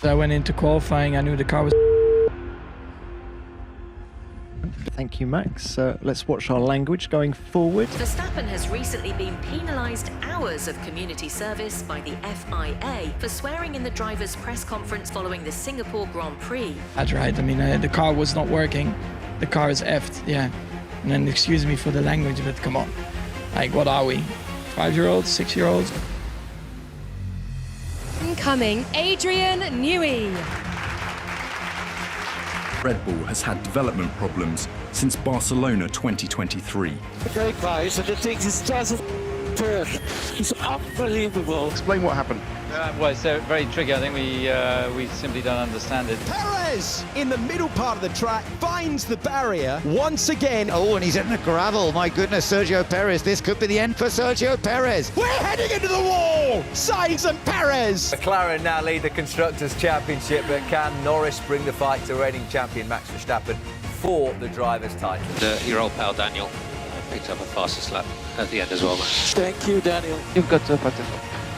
I went into qualifying, I knew the car was... Thank you, Max. Let's watch our language going forward. Verstappen has recently been penalised hours of community service by the FIA for swearing in the driver's press conference following the Singapore Grand Prix. That's right, I mean, the car was not working. The car is effed, yeah. And then excuse me for the language, but come on. Like, what are we? 5-year-olds, 6-year-olds? Incoming, Adrian Newey. Red Bull has had development problems since Barcelona 2023. Okay, guys, and the thing is, doesn't turn. It's unbelievable. Explain what happened. Well, it's very tricky. I think we simply don't understand it. Perez in the middle part of the track finds the barrier once again. Oh, and he's in the gravel. My goodness, Sergio Perez. This could be the end for Sergio Perez. We're heading into the wall. Sainz and Perez. McLaren now lead the Constructors' Championship, but can Norris bring the fight to reigning champion Max Verstappen for the driver's title? Your old pal Daniel picked up a fastest lap at the end as well. Thank you, Daniel. You've got to practice.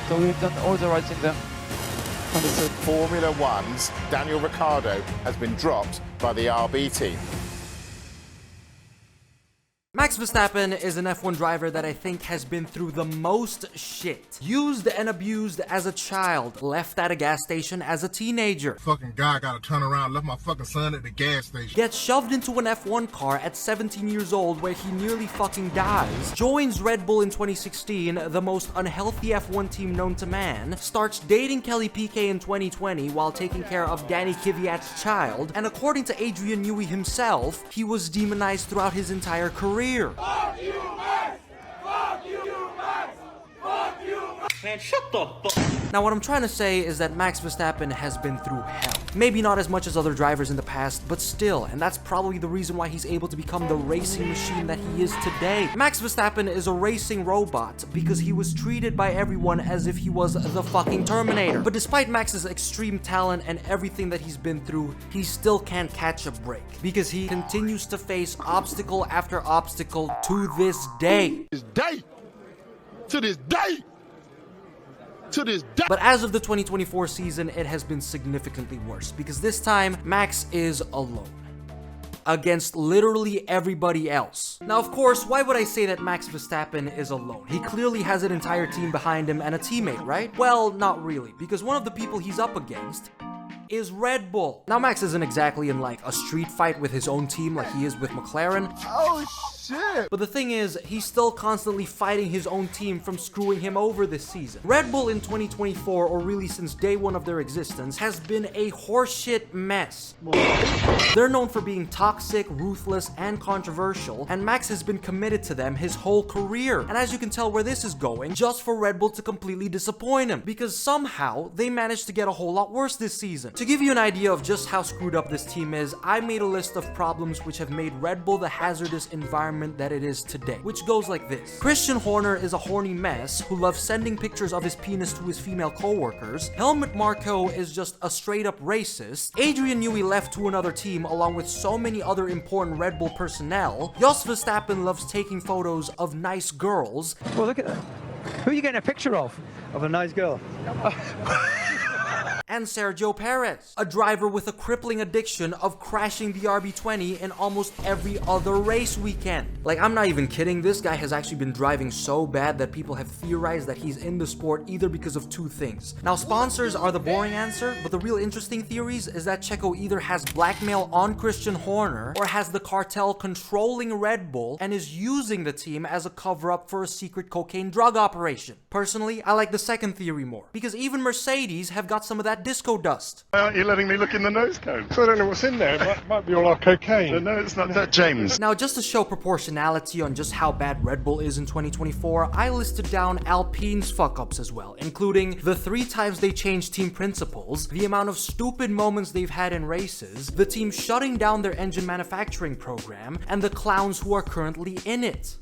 So we've done all the right things there. Formula One's Daniel Ricciardo has been dropped by the RB team. Max Verstappen is an F1 driver that I think has been through the most shit. Used and abused as a child, left at a gas station as a teenager. Fucking guy gotta turn around, left my fucking son at the gas station. Gets shoved into an F1 car at 17 years old where he nearly fucking dies. Joins Red Bull in 2016, the most unhealthy F1 team known to man. Starts dating Kelly Piquet in 2020 while taking care of Danny Kvyat's child. And according to Adrian Newey himself, he was demonized throughout his entire career. Fuck you, Max! Fuck you, Max! Fuck you, Max! Man, shut the fuck. Now what I'm trying to say is that Max Verstappen has been through hell. Maybe not as much as other drivers in the past, but still, and that's probably the reason why he's able to become the racing machine that he is today. Max Verstappen is a racing robot because he was treated by everyone as if he was the fucking Terminator. But despite Max's extreme talent and everything that he's been through, he still can't catch a break because he continues to face obstacle after obstacle to this day. To this day! But as of the 2024 season, it has been significantly worse because this time, Max is alone against literally everybody else. Now, of course, why would I say that Max Verstappen is alone? He clearly has an entire team behind him and a teammate, right? Well, not really, because one of the people he's up against is Red Bull. Now, Max isn't exactly in like a street fight with his own team like he is with McLaren. Oh shit! But the thing is, he's still constantly fighting his own team from screwing him over this season. Red Bull in 2024, or really since day one of their existence, has been a horseshit mess. They're known for being toxic, ruthless, and controversial, and Max has been committed to them his whole career. And as you can tell where this is going, just for Red Bull to completely disappoint him, because somehow they managed to get a whole lot worse this season. To give you an idea of just how screwed up this team is, I made a list of problems which have made Red Bull the hazardous environment that it is today, which goes like this. Christian Horner is a horny mess who loves sending pictures of his penis to his female co-workers. Helmut Marko is just a straight up racist. Adrian Newey left to another team along with so many other important Red Bull personnel. Jos Verstappen loves taking photos of nice girls. Well, look at that. Who are you getting a picture of? Of a nice girl. And Sergio Perez, a driver with a crippling addiction of crashing the RB20 in almost every other race weekend. Like, I'm not even kidding, this guy has actually been driving so bad that people have theorized that he's in the sport either because of two things. Now, sponsors are the boring answer, but the real interesting theories is that Checo either has blackmail on Christian Horner or has the cartel controlling Red Bull and is using the team as a cover-up for a secret cocaine drug operation. Personally, I like the second theory more, because even Mercedes have got some of that disco dust. Why aren't you letting me look in the nose cone? I don't know what's in there. It might be all our cocaine. No, it's not that, James. Now, just to show proportionality on just how bad Red Bull is in 2024, I listed down Alpine's fuck-ups as well, including the 3 times they changed team principals, the amount of stupid moments they've had in races, the team shutting down their engine manufacturing program, and the clowns who are currently in it.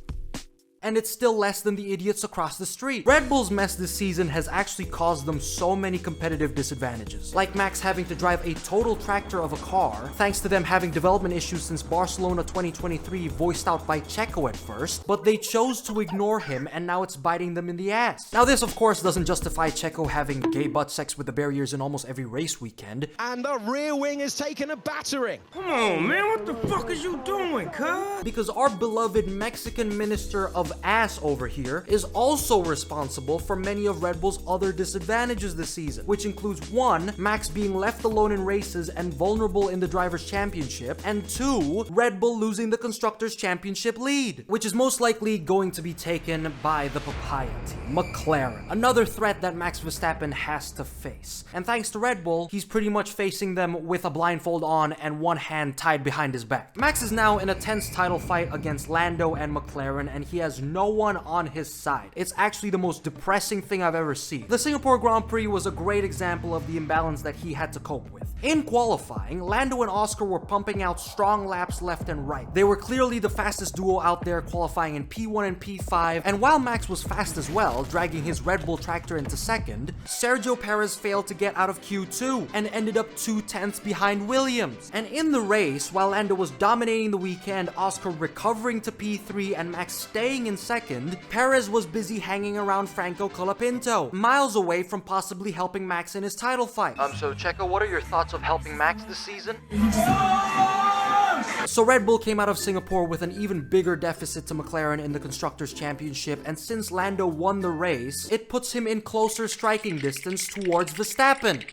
and it's still less than the idiots across the street. Red Bull's mess this season has actually caused them so many competitive disadvantages, like Max having to drive a total tractor of a car, thanks to them having development issues since Barcelona 2023 voiced out by Checo at first, but they chose to ignore him and now it's biting them in the ass. Now this of course doesn't justify Checo having gay butt sex with the barriers in almost every race weekend. And the rear wing has taken a battering. Come on, man, what the fuck is you doing, cuz? Because our beloved Mexican minister of ass over here is also responsible for many of Red Bull's other disadvantages this season, which includes 1, Max being left alone in races and vulnerable in the Drivers' Championship, and 2, Red Bull losing the Constructors' Championship lead, which is most likely going to be taken by the Papaya team, McLaren, another threat that Max Verstappen has to face. And thanks to Red Bull, he's pretty much facing them with a blindfold on and one hand tied behind his back. Max is now in a tense title fight against Lando and McLaren, and he has no one on his side. It's actually the most depressing thing I've ever seen. The Singapore Grand Prix was a great example of the imbalance that he had to cope with. In qualifying, Lando and Oscar were pumping out strong laps left and right. They were clearly the fastest duo out there, qualifying in P1 and P5, and while Max was fast as well, dragging his Red Bull tractor into second, Sergio Perez failed to get out of Q2 and ended up 2/10 behind Williams. And in the race, while Lando was dominating the weekend, Oscar recovering to P3 and Max staying in second, Perez was busy hanging around Franco Colapinto, miles away from possibly helping Max in his title fight. So Checo, what are your thoughts of helping Max this season? So Red Bull came out of Singapore with an even bigger deficit to McLaren in the Constructors' Championship, and since Lando won the race, it puts him in closer striking distance towards Verstappen.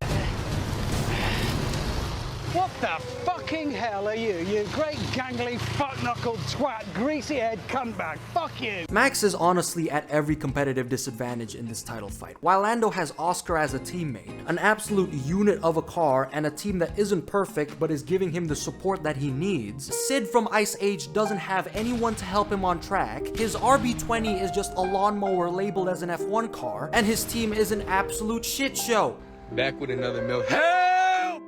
What the fucking hell are you? You great gangly fuck-knuckled twat, greasy-head cuntbag. Fuck you! Max is honestly at every competitive disadvantage in this title fight. While Lando has Oscar as a teammate, an absolute unit of a car, and a team that isn't perfect but is giving him the support that he needs, Sid from Ice Age doesn't have anyone to help him on track, his RB20 is just a lawnmower labeled as an F1 car, and his team is an absolute shit show. Back with another milk. Help!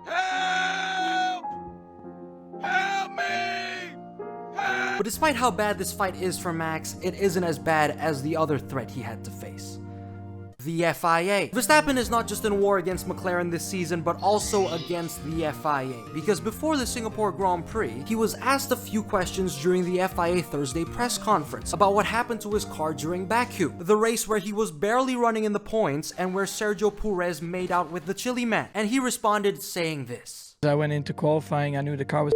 Help! Help me! Help! But despite how bad this fight is for Max, it isn't as bad as the other threat he had to face: the FIA. Verstappen is not just in war against McLaren this season, but also against the FIA, because before the Singapore Grand Prix, he was asked a few questions during the FIA Thursday press conference about what happened to his car during Baku, the race where he was barely running in the points and where Sergio Perez made out with the Chile man, and he responded saying this: I went into qualifying, I knew the car was...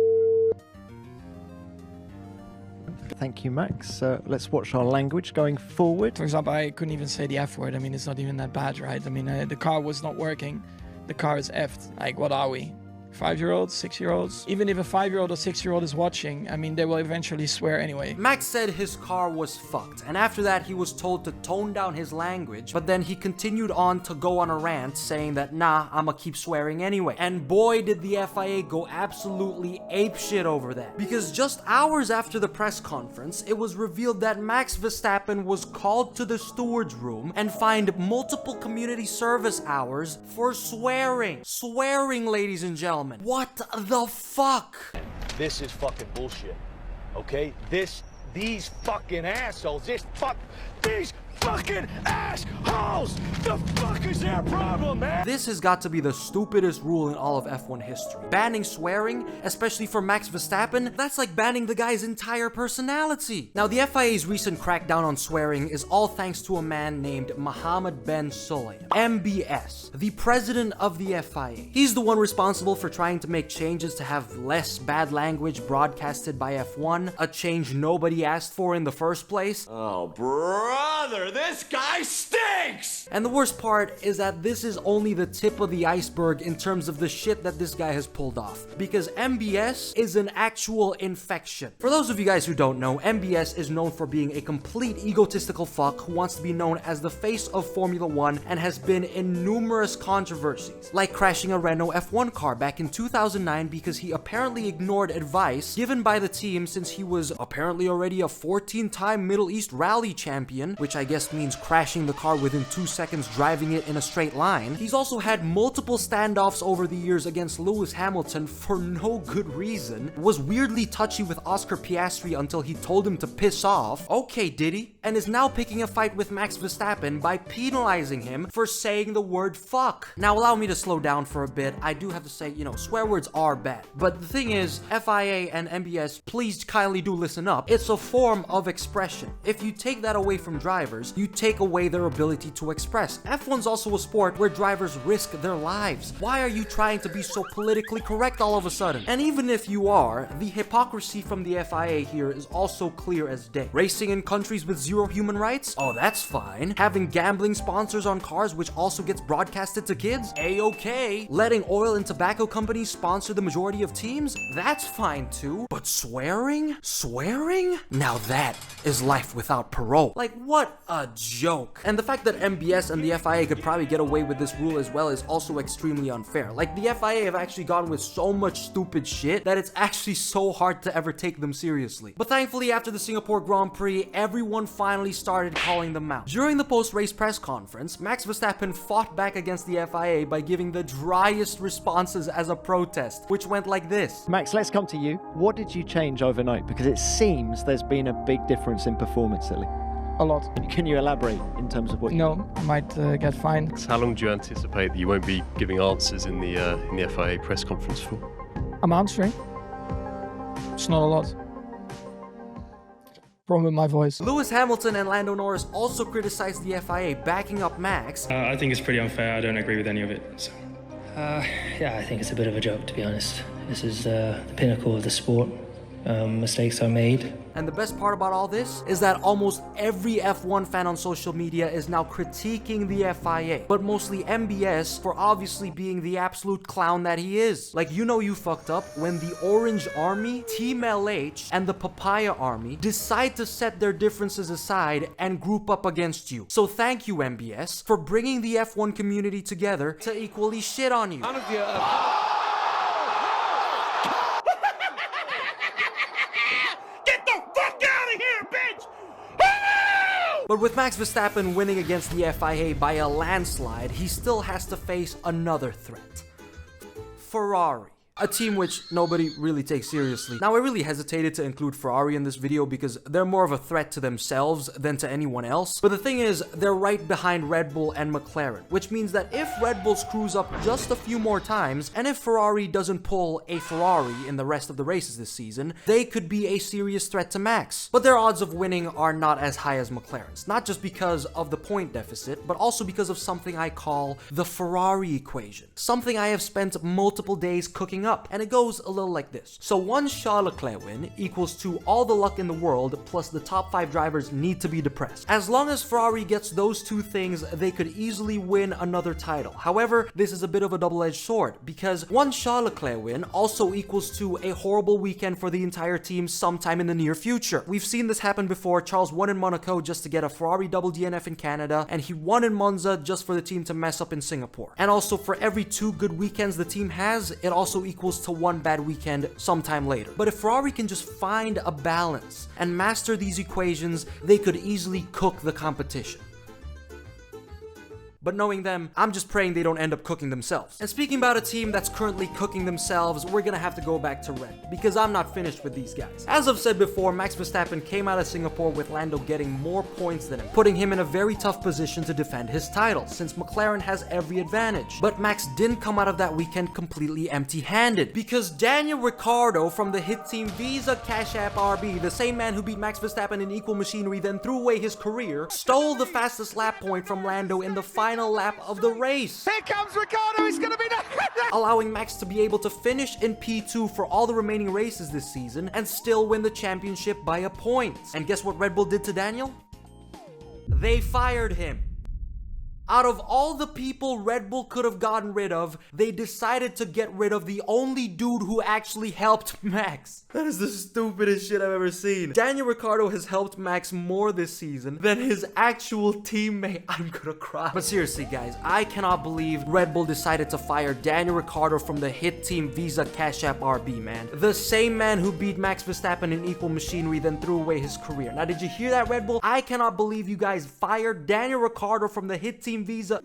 Thank you, Max. Let's watch our language going forward. For example, I couldn't even say the F word. I mean, it's not even that bad, right? I mean, the car was not working. The car is effed. Like, what are we? 5-year-olds, 6-year-olds? Even if a 5-year-old or 6-year-old is watching, I mean, they will eventually swear anyway. Max said his car was fucked, and after that he was told to tone down his language, but then he continued on to go on a rant saying that, nah, I'ma keep swearing anyway. And boy did the FIA go absolutely apeshit over that, because just hours after the press conference, it was revealed that Max Verstappen was called to the steward's room and fined multiple community service hours for swearing. Swearing, ladies and gentlemen. What the fuck? This is fucking bullshit. Okay? These fucking assholes, these fucking assholes! The fuck is their problem, man? This has got to be the stupidest rule in all of F1 history. Banning swearing, especially for Max Verstappen, that's like banning the guy's entire personality. Now, the FIA's recent crackdown on swearing is all thanks to a man named Mohammed Ben Sulayem, MBS, the president of the FIA. He's the one responsible for trying to make changes to have less bad language broadcasted by F1, a change nobody asked for in the first place. Oh, brother, this guy stinks! And the worst part is that this is only the tip of the iceberg in terms of the shit that this guy has pulled off, because MBS is an actual infection. For those of you guys who don't know, MBS is known for being a complete egotistical fuck who wants to be known as the face of Formula 1 and has been in numerous controversies, like crashing a Renault F1 car back in 2009 because he apparently ignored advice given by the team since he was apparently already a 14-time Middle East rally champion, which I guess just means crashing the car within 2 seconds driving it in a straight line, he's also had multiple standoffs over the years against Lewis Hamilton for no good reason, was weirdly touchy with Oscar Piastri until he told him to piss off, okay Diddy, and is now picking a fight with Max Verstappen by penalizing him for saying the word fuck. Now allow me to slow down for a bit. I do have to say, you know, swear words are bad. But the thing is, FIA and MBS, please kindly do listen up. It's a form of expression. If you take that away from drivers, you take away their ability to express. F1's also a sport where drivers risk their lives. Why are you trying to be so politically correct all of a sudden? And even if you are, the hypocrisy from the FIA here is also clear as day. Racing in countries with zero human rights? Oh, that's fine. Having gambling sponsors on cars which also gets broadcasted to kids? A-okay. Letting oil and tobacco companies sponsor the majority of teams? That's fine too. But swearing? Swearing? Now that is life without parole. Like, what a joke. And the fact that MBS and the FIA could probably get away with this rule as well is also extremely unfair. Like, the FIA have actually gone with so much stupid shit that it's actually so hard to ever take them seriously. But thankfully, after the Singapore Grand Prix, everyone finally started calling them out. During the post-race press conference, Max Verstappen fought back against the FIA by giving the driest responses as a protest, which went like this. Max, let's come to you. What did you change overnight? Because it seems there's been a big difference in performance lately. A lot. Can you elaborate in terms of what No, I might get fined. How long do you anticipate that you won't be giving answers in the FIA press conference for? I'm answering. It's not a lot. Problem with my voice. Lewis Hamilton and Lando Norris also criticized the FIA, backing up Max. I think it's pretty unfair. I don't agree with any of it. So. Yeah, I think it's a bit of a joke, to be honest. This is the pinnacle of the sport. Mistakes are made. And the best part about all this is that almost every F1 fan on social media is now critiquing the FIA, but mostly MBS for obviously being the absolute clown that he is. Like, you know you fucked up when the Orange Army, Team LH, and the Papaya Army decide to set their differences aside and group up against you. So thank you, MBS, for bringing the F1 community together to equally shit on you. None of you But with Max Verstappen winning against the FIA by a landslide, he still has to face another threat. Ferrari. A team which nobody really takes seriously. Now, I really hesitated to include Ferrari in this video because they're more of a threat to themselves than to anyone else. But the thing is, they're right behind Red Bull and McLaren, which means that if Red Bull screws up just a few more times, and if Ferrari doesn't pull a Ferrari in the rest of the races this season, they could be a serious threat to Max. But their odds of winning are not as high as McLaren's, not just because of the point deficit, but also because of something I call the Ferrari Equation. Something I have spent multiple days cooking up, and it goes a little like this. So one Charles Leclerc win equals to all the luck in the world plus the top 5 drivers need to be depressed. As long as Ferrari gets those two things, they could easily win another title. However, this is a bit of a double-edged sword because one Charles Leclerc win also equals to a horrible weekend for the entire team sometime in the near future. We've seen this happen before. Charles won in Monaco just to get a Ferrari double DNF in Canada, and he won in Monza just for the team to mess up in Singapore. And also, for every 2 good weekends the team has, it also equals to 1 bad weekend sometime later. But if Ferrari can just find a balance and master these equations, they could easily cook the competition. But knowing them, I'm just praying they don't end up cooking themselves. And speaking about a team that's currently cooking themselves, we're gonna have to go back to Red, because I'm not finished with these guys. As I've said before, Max Verstappen came out of Singapore with Lando getting more points than him, putting him in a very tough position to defend his title, since McLaren has every advantage. But Max didn't come out of that weekend completely empty-handed, because Daniel Ricciardo from the hit team Visa Cash App RB, the same man who beat Max Verstappen in equal machinery then threw away his career, stole the fastest lap point from Lando in the final lap of the race. Here comes Ricciardo, he's gonna be allowing Max to be able to finish in P2 for all the remaining races this season and still win the championship by a point. And guess what Red Bull did to Daniel? They fired him. Out of all the people Red Bull could have gotten rid of, they decided to get rid of the only dude who actually helped Max. That is the stupidest shit I've ever seen. Daniel Ricciardo has helped Max more this season than his actual teammate. I'm gonna cry. But seriously, guys, I cannot believe Red Bull decided to fire Daniel Ricciardo from the hit team Visa Cash App RB, man. The same man who beat Max Verstappen in equal machinery then threw away his career. Now, did you hear that, Red Bull? I cannot believe you guys fired Daniel Ricciardo from the hit team Visa.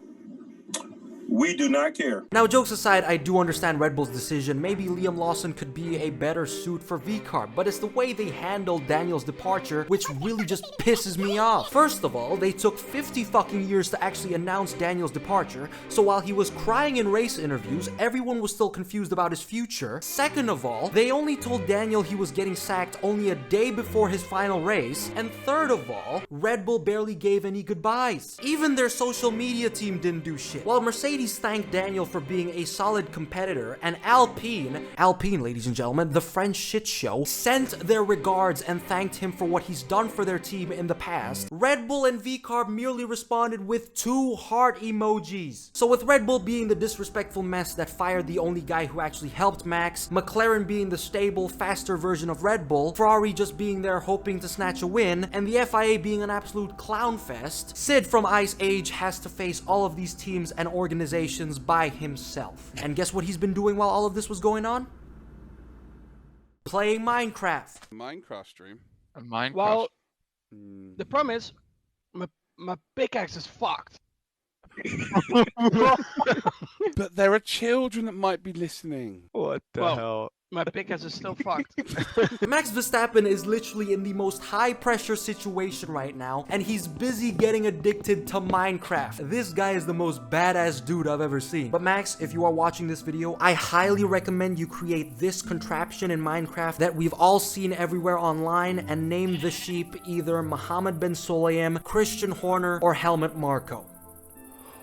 We do not care. Now, jokes aside, I do understand Red Bull's decision. Maybe Liam Lawson could be a better suit for VCARB, but it's the way they handled Daniel's departure which really just pisses me off. First of all, they took 50 fucking years to actually announce Daniel's departure, so while he was crying in race interviews, everyone was still confused about his future. Second of all, they only told Daniel he was getting sacked only a day before his final race. And third of all, Red Bull barely gave any goodbyes. Even their social media team didn't do shit. While Mercedes thanked Daniel for being a solid competitor, and Alpine, ladies and gentlemen, the French shit show, sent their regards and thanked him for what he's done for their team in the past, Red Bull and VCARB merely responded with 2 heart emojis. So with Red Bull being the disrespectful mess that fired the only guy who actually helped Max, McLaren being the stable, faster version of Red Bull, Ferrari just being there hoping to snatch a win, and the FIA being an absolute clown fest, Sid from Ice Age has to face all of these teams and organizations by himself. And guess what he's been doing while all of this was going on? Playing Minecraft. Minecraft stream. A Minecraft. Well, the problem is, my pickaxe is fucked. But there are children that might be listening. What the hell? My pickaxe is still fucked. Max Verstappen is literally in the most high-pressure situation right now, and he's busy getting addicted to Minecraft. This guy is the most badass dude I've ever seen. But Max, if you are watching this video, I highly recommend you create this contraption in Minecraft that we've all seen everywhere online and name the sheep either Mohammed Ben Sulayem, Christian Horner, or Helmut Marko.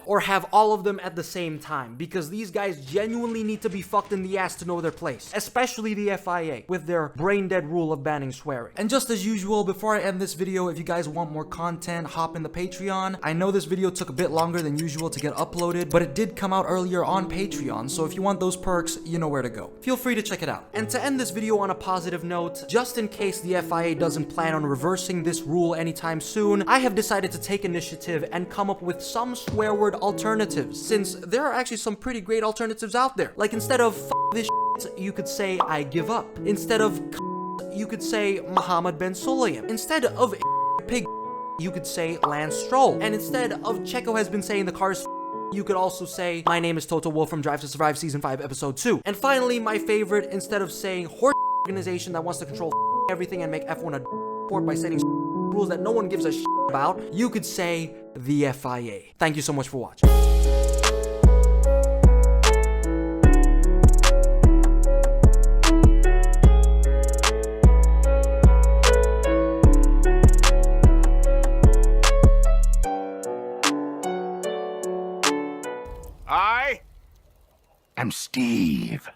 Or have all of them at the same time, because these guys genuinely need to be fucked in the ass to know their place, especially the FIA with their brain-dead rule of banning swearing. And just as usual, before I end this video, if you guys want more content, hop in the Patreon. I know this video took a bit longer than usual to get uploaded, but it did come out earlier on Patreon, so if you want those perks, you know where to go. Feel free to check it out. And to end this video on a positive note, just in case the FIA doesn't plan on reversing this rule anytime soon, I have decided to take initiative and come up with some swear word alternatives, since there are actually some pretty great alternatives out there. Like, instead of f this shit, you could say I give up. Instead of you could say Mohammed Ben Sulayem. Instead of pig, you could say Lance Stroll. And instead of Checo has been saying the car is you could also say my name is Total Wolf from Drive to Survive Season 5 Episode 2. And finally, my favorite, instead of saying horse organization that wants to control everything and make F1 a sport by setting rules that no one gives a shit about, you could say the FIA. Thank you so much for watching. I am Steve.